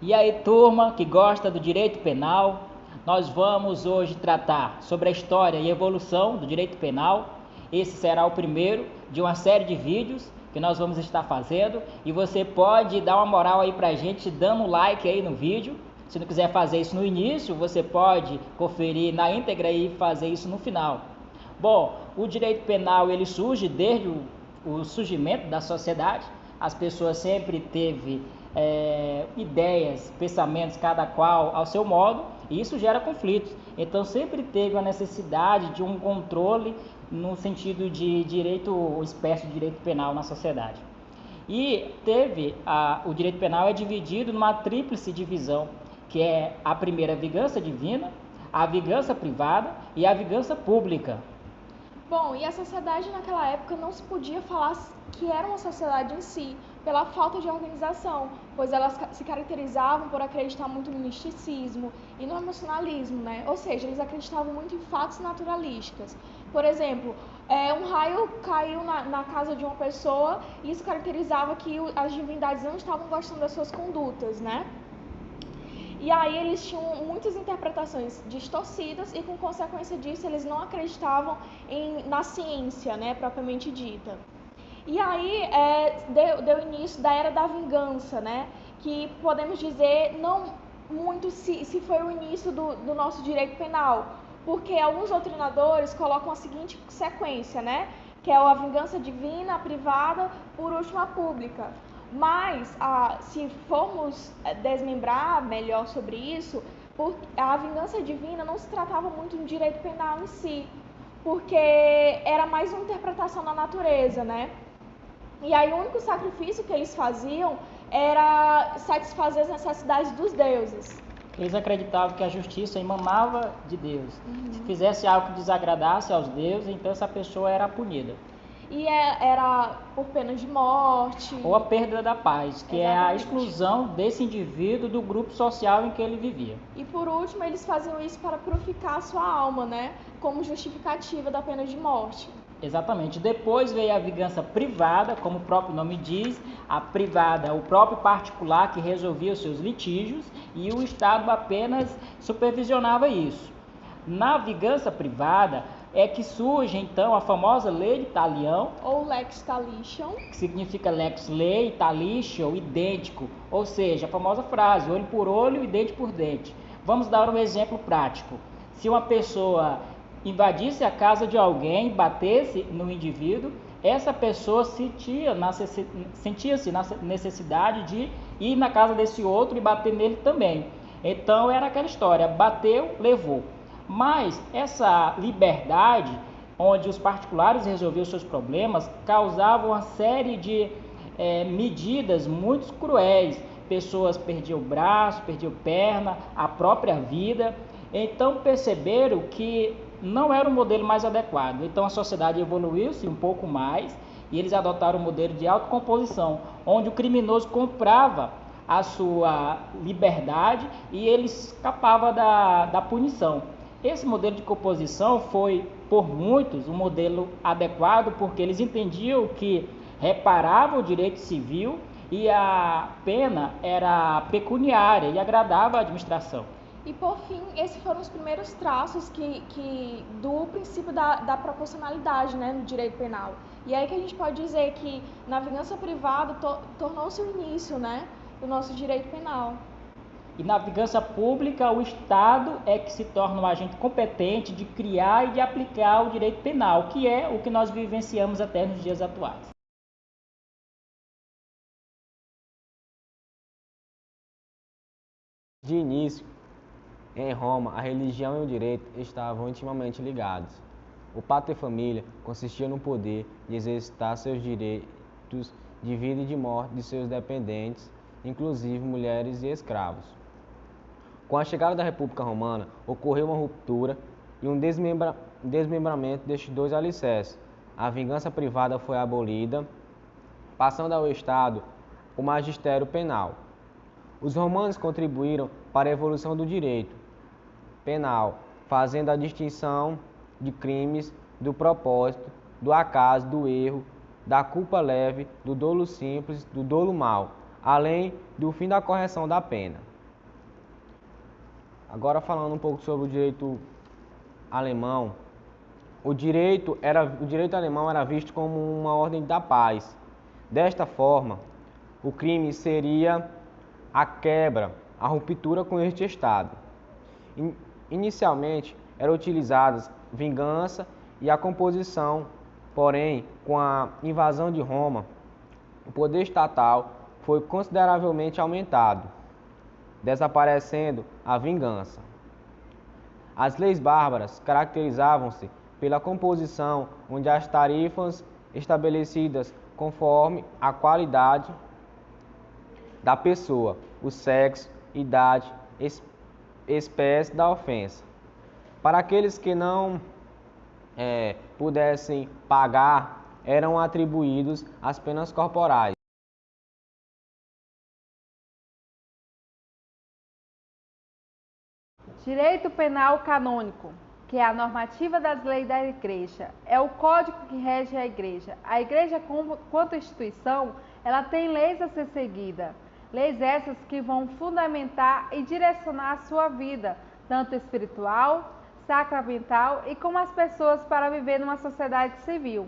E aí, turma que gosta do direito penal, nós vamos hoje tratar sobre a história e evolução do direito penal. Esse será o primeiro de uma série de vídeos que nós vamos estar fazendo, e você pode dar uma moral aí pra gente dando um like aí no vídeo. Se não quiser fazer isso no início, você pode conferir na íntegra e fazer isso no final. Bom, o direito penal ele surge desde o surgimento da sociedade. As pessoas sempre teve ideias, pensamentos, cada qual ao seu modo, e isso gera conflitos. Então sempre teve a necessidade de um controle no sentido de direito, ou espécie de direito penal na sociedade. E o direito penal é dividido numa tríplice divisão, que é a primeira, a vingança divina, a vingança privada e a vingança pública. Bom, e a sociedade naquela época não se podia falar que era uma sociedade em si, pela falta de organização, pois elas se caracterizavam por acreditar muito no misticismo e no emocionalismo, né? Ou seja, eles acreditavam muito em fatos naturalísticos. Por exemplo, um raio caiu na casa de uma pessoa e isso caracterizava que as divindades não estavam gostando das suas condutas, né? E aí eles tinham muitas interpretações distorcidas e, com consequência disso, eles não acreditavam na ciência, né, propriamente dita. E aí deu início da Era da Vingança, né, que podemos dizer não muito se foi o início do nosso direito penal, porque alguns doutrinadores colocam a seguinte sequência, né, que é a vingança divina, a privada, por último a pública. Mas, se formos desmembrar melhor sobre isso, a vingança divina não se tratava muito de direito penal em si, porque era mais uma interpretação da natureza, né? E aí o único sacrifício que eles faziam era satisfazer as necessidades dos deuses. Eles acreditavam que a justiça emanava de Deus. Se fizesse algo que desagradasse aos deuses, então essa pessoa era punida. E era por pena de morte. Ou a perda da paz, que Exatamente. É a exclusão desse indivíduo do grupo social em que ele vivia. E por último, eles faziam isso para purificar a sua alma, né? Como justificativa da pena de morte. Exatamente. Depois veio a vingança privada, como o próprio nome diz, a privada, o próprio particular que resolvia os seus litígios e o Estado apenas supervisionava isso. Na vingança privada é que surge então a famosa lei de talião, ou lex talionis, que significa lex lei, talionis, idêntico, ou seja, a famosa frase, olho por olho e dente por dente. Vamos dar um exemplo prático. Se uma pessoa invadisse a casa de alguém, batesse no indivíduo, essa pessoa sentia-se na necessidade de ir na casa desse outro e bater nele também. Então era aquela história, bateu, levou. Mas essa liberdade, onde os particulares resolviam seus problemas, causava uma série de medidas muito cruéis. Pessoas perdiam o braço, perdiam perna, a própria vida. Então perceberam que não era o modelo mais adequado. Então a sociedade evoluiu-se um pouco mais e eles adotaram o modelo de autocomposição, onde o criminoso comprava a sua liberdade e ele escapava da punição. Esse modelo de composição foi, por muitos, um modelo adequado, porque eles entendiam que reparava o direito civil e a pena era pecuniária e agradava a administração. E, por fim, esses foram os primeiros traços do princípio da proporcionalidade, né, no direito penal. E aí que a gente pode dizer que na vingança privada tornou-se o início, né, do nosso direito penal. E na vingança pública, o Estado é que se torna um agente competente de criar e de aplicar o direito penal, que é o que nós vivenciamos até nos dias atuais. De início, em Roma, a religião e o direito estavam intimamente ligados. O pátria família consistia no poder de exercitar seus direitos de vida e de morte de seus dependentes, inclusive mulheres e escravos. Com a chegada da República Romana, ocorreu uma ruptura e um desmembramento destes dois alicerces. A vingança privada foi abolida, passando ao Estado o magistério penal. Os romanos contribuíram para a evolução do direito penal, fazendo a distinção de crimes, do propósito, do acaso, do erro, da culpa leve, do dolo simples, do dolo mau, além do fim da correção da pena. Agora falando um pouco sobre o direito alemão, o direito alemão era visto como uma ordem da paz. Desta forma, o crime seria a quebra, a ruptura com este Estado. Inicialmente, eram utilizadas vingança e a composição, porém, com a invasão de Roma, o poder estatal foi consideravelmente aumentado, desaparecendo a vingança. As leis bárbaras caracterizavam-se pela composição onde as tarifas estabelecidas conforme a qualidade da pessoa, o sexo, idade, espécie da ofensa. Para aqueles que não pudessem pagar, eram atribuídos as penas corporais. Direito penal canônico, que é a normativa das leis da Igreja, é o código que rege a Igreja. A Igreja, quanto instituição, ela tem leis a ser seguida. Leis essas que vão fundamentar e direcionar a sua vida, tanto espiritual, sacramental e como as pessoas para viver numa sociedade civil.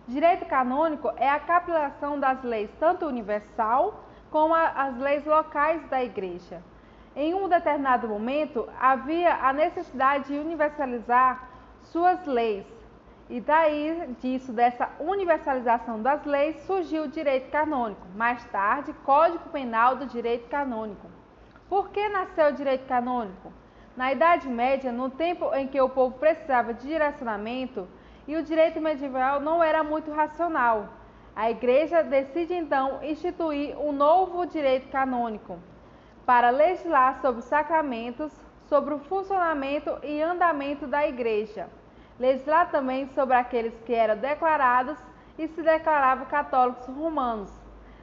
Direito canônico é a capilação das leis, tanto universal como as leis locais da Igreja. Em um determinado momento, havia a necessidade de universalizar suas leis. E daí, dessa universalização das leis, surgiu o direito canônico. Mais tarde, Código Penal do Direito Canônico. Por que nasceu o direito canônico? Na Idade Média, no tempo em que o povo precisava de direcionamento, e o direito medieval não era muito racional, a Igreja decide então instituir um novo direito canônico, para legislar sobre os sacramentos, sobre o funcionamento e andamento da Igreja. Legislar também sobre aqueles que eram declarados e se declaravam católicos romanos.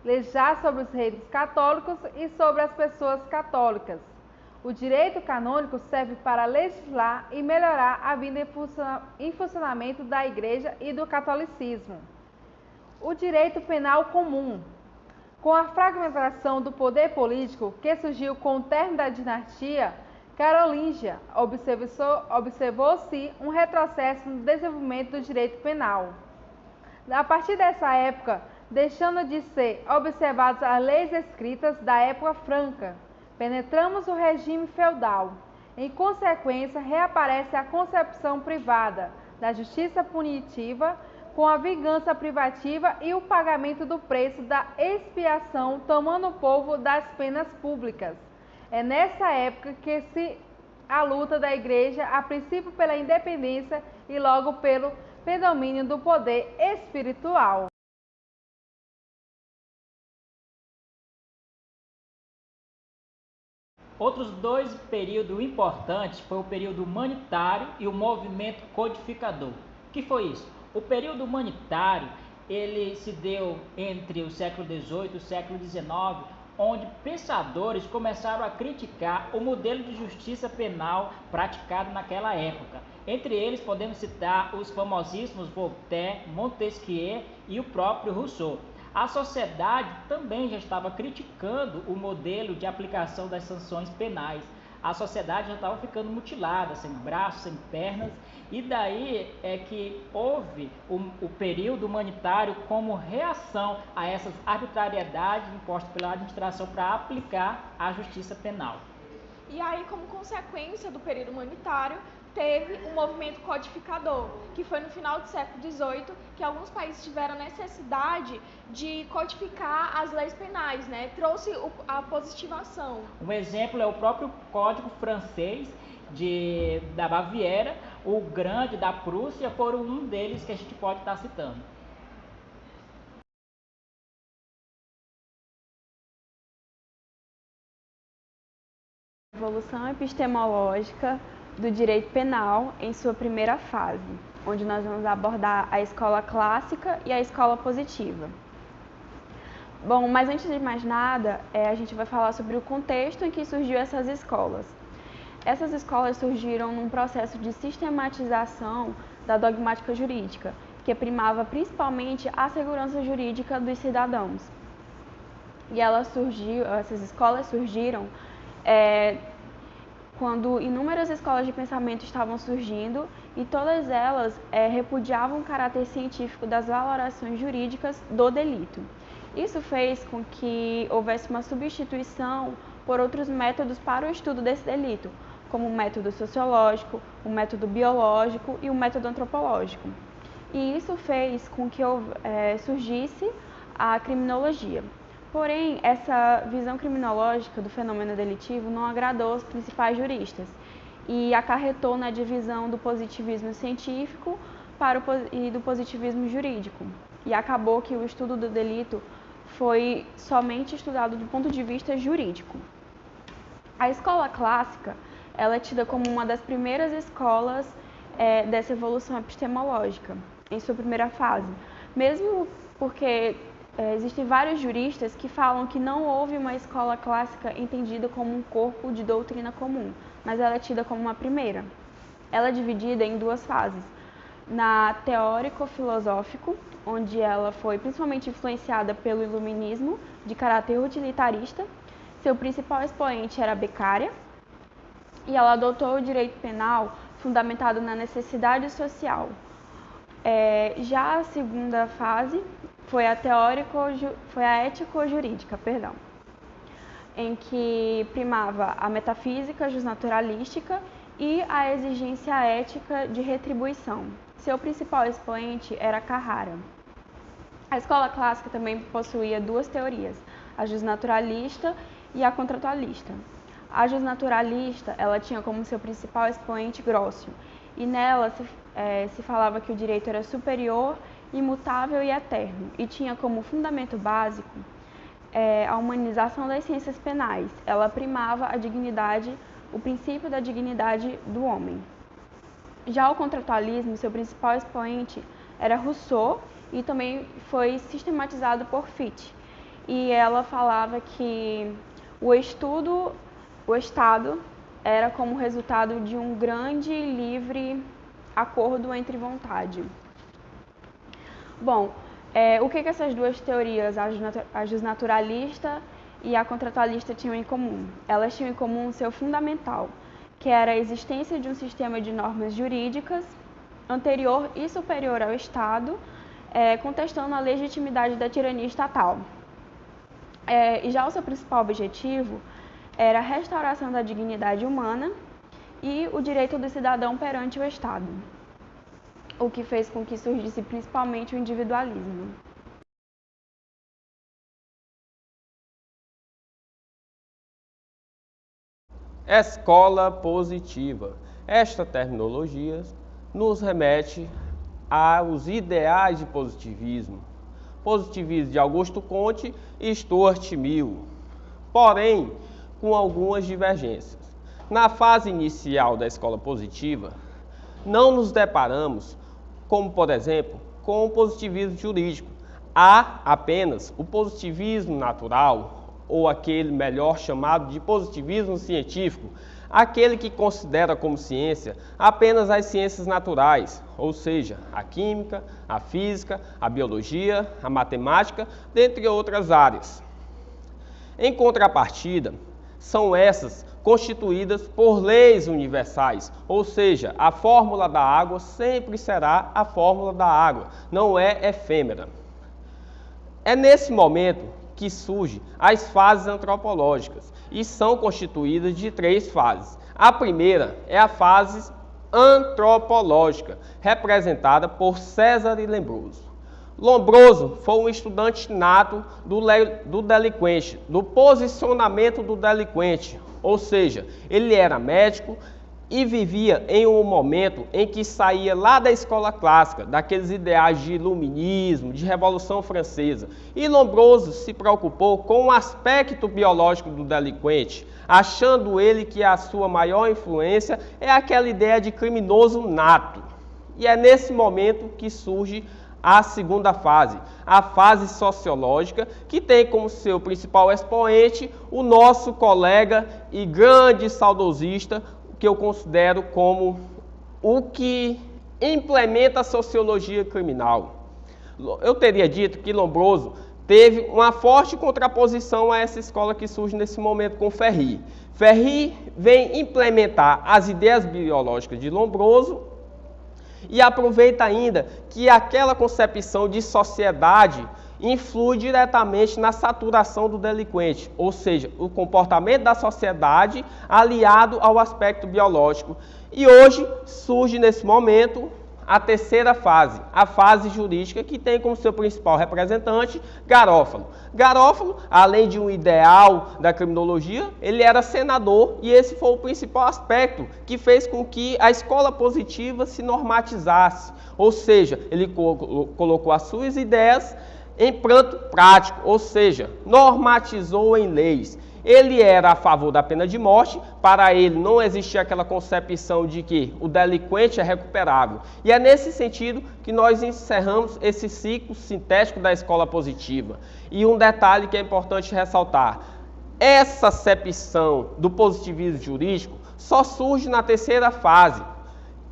Legislar sobre os reis católicos e sobre as pessoas católicas. O direito canônico serve para legislar e melhorar a vida em funcionamento da Igreja e do catolicismo. O direito penal comum. Com a fragmentação do poder político que surgiu com o término da dinastia carolíngia, observou-se um retrocesso no desenvolvimento do direito penal. A partir dessa época, deixando de ser observadas as leis escritas da época franca, penetramos o regime feudal. Em consequência, reaparece a concepção privada da justiça punitiva, com a vingança privativa e o pagamento do preço da expiação, tomando o povo das penas públicas. É nessa época que a luta da Igreja, a princípio pela independência e logo pelo predomínio do poder espiritual. Outros dois períodos importantes foi o período humanitário e o movimento codificador. O que foi isso? O período humanitário, ele se deu entre o século XVIII e o século XIX, onde pensadores começaram a criticar o modelo de justiça penal praticado naquela época. Entre eles podemos citar os famosíssimos Voltaire, Montesquieu e o próprio Rousseau. A sociedade também já estava criticando o modelo de aplicação das sanções penais. A sociedade já estava ficando mutilada, sem braços, sem pernas, e daí é que houve o período humanitário como reação a essas arbitrariedades impostas pela administração para aplicar a justiça penal. E aí, como consequência do período humanitário, teve um movimento codificador, que foi no final do século XVIII, que alguns países tiveram necessidade de codificar as leis penais, né? Trouxe a positivação. Um exemplo é o próprio Código Francês da Baviera, o Grande da Prússia, foram um deles que a gente pode estar citando. Evolução epistemológica do direito penal em sua primeira fase, onde nós vamos abordar a escola clássica e a escola positiva. Bom, mas antes de mais nada, a gente vai falar sobre o contexto em que surgiu essas escolas. Essas escolas surgiram num processo de sistematização da dogmática jurídica, que primava principalmente a segurança jurídica dos cidadãos. E essas escolas surgiram quando inúmeras escolas de pensamento estavam surgindo e todas elas repudiavam o caráter científico das valorações jurídicas do delito. Isso fez com que houvesse uma substituição por outros métodos para o estudo desse delito, como o método sociológico, o método biológico e o método antropológico. E isso fez com que surgisse a criminologia. Porém, essa visão criminológica do fenômeno delitivo não agradou os principais juristas e acarretou na divisão do positivismo científico e do positivismo jurídico. E acabou que o estudo do delito foi somente estudado do ponto de vista jurídico. A escola clássica ela é tida como uma das primeiras escolas dessa evolução epistemológica, em sua primeira fase, mesmo porque existem vários juristas que falam que não houve uma escola clássica entendida como um corpo de doutrina comum, mas ela é tida como uma primeira. Ela é dividida em duas fases. Na teórico-filosófico, onde ela foi principalmente influenciada pelo iluminismo, de caráter utilitarista. Seu principal expoente era Beccaria, e ela adotou o direito penal fundamentado na necessidade social. Já a segunda fase foi a ético-jurídica, em que primava a metafísica justnaturalística e a exigência ética de retribuição. Seu principal expoente era Carrara. A escola clássica também possuía duas teorias, a justnaturalista e a contratualista. A justnaturalista ela tinha como seu principal expoente Grócio, e nela se falava que o direito era superior, imutável e eterno, e tinha como fundamento básico a humanização das ciências penais. Ela primava a dignidade, o princípio da dignidade do homem. Já o contratualismo, seu principal expoente era Rousseau, e também foi sistematizado por Fichte. E ela falava que o Estado era como resultado de um grande e livre acordo entre vontade. Bom, o que essas duas teorias, a justnaturalista e a contratualista, tinham em comum? Elas tinham em comum seu fundamental, que era a existência de um sistema de normas jurídicas anterior e superior ao Estado, contestando a legitimidade da tirania estatal. E já o seu principal objetivo era a restauração da dignidade humana e o direito do cidadão perante o Estado, o que fez com que surgisse principalmente o individualismo. Escola positiva. Esta terminologia nos remete aos ideais de positivismo. Positivismo de Augusto Comte e Stuart Mill, porém com algumas divergências. Na fase inicial da escola positiva, não nos deparamos, como por exemplo, com o positivismo jurídico. Há apenas o positivismo natural, ou aquele melhor chamado de positivismo científico, aquele que considera como ciência apenas as ciências naturais, ou seja, a química, a física, a biologia, a matemática, dentre outras áreas. Em contrapartida, são essas constituídas por leis universais, ou seja, a fórmula da água sempre será a fórmula da água, não é efêmera. É nesse momento que surgem as fases antropológicas, e são constituídas de 3 fases. A primeira é a fase antropológica, representada por César Lombroso. Lombroso foi um estudante nato do delinquente, do posicionamento do delinquente, ou seja, ele era médico e vivia em um momento em que saía lá da escola clássica, daqueles ideais de iluminismo, de Revolução Francesa. E Lombroso se preocupou com o aspecto biológico do delinquente, achando ele que a sua maior influência é aquela ideia de criminoso nato. E é nesse momento que surge a segunda fase, a fase sociológica, que tem como seu principal expoente o nosso colega e grande saudosista, que eu considero como o que implementa a sociologia criminal. Eu teria dito que Lombroso teve uma forte contraposição a essa escola que surge nesse momento com Ferri. Ferri vem implementar as ideias biológicas de Lombroso e aproveita ainda que aquela concepção de sociedade influi diretamente na saturação do delinquente, ou seja, o comportamento da sociedade aliado ao aspecto biológico. E hoje surge nesse momento a terceira fase, a fase jurídica, que tem como seu principal representante Garófalo. Garófalo, além de um ideal da criminologia, ele era senador e esse foi o principal aspecto que fez com que a escola positiva se normatizasse, ou seja, ele colocou as suas ideias em plano prático, ou seja, normatizou em leis. Ele era a favor da pena de morte, para ele não existia aquela concepção de que o delinquente é recuperável. E é nesse sentido que nós encerramos esse ciclo sintético da escola positiva. E um detalhe que é importante ressaltar, essa acepção do positivismo jurídico só surge na terceira fase,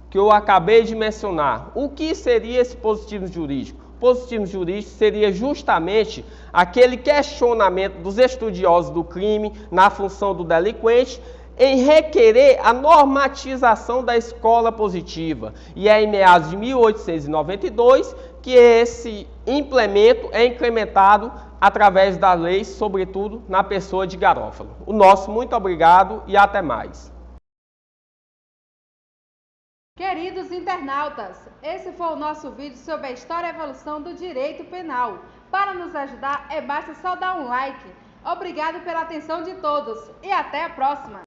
que eu acabei de mencionar. O que seria esse positivismo jurídico? Positivismo jurídico seria justamente aquele questionamento dos estudiosos do crime na função do delinquente em requerer a normatização da escola positiva. E é em meados de 1892 que esse implemento é incrementado através das leis, sobretudo na pessoa de Garófalo. O nosso muito obrigado e até mais. Queridos internautas, esse foi o nosso vídeo sobre a história e evolução do direito penal. Para nos ajudar, basta só dar um like. Obrigado pela atenção de todos e até a próxima!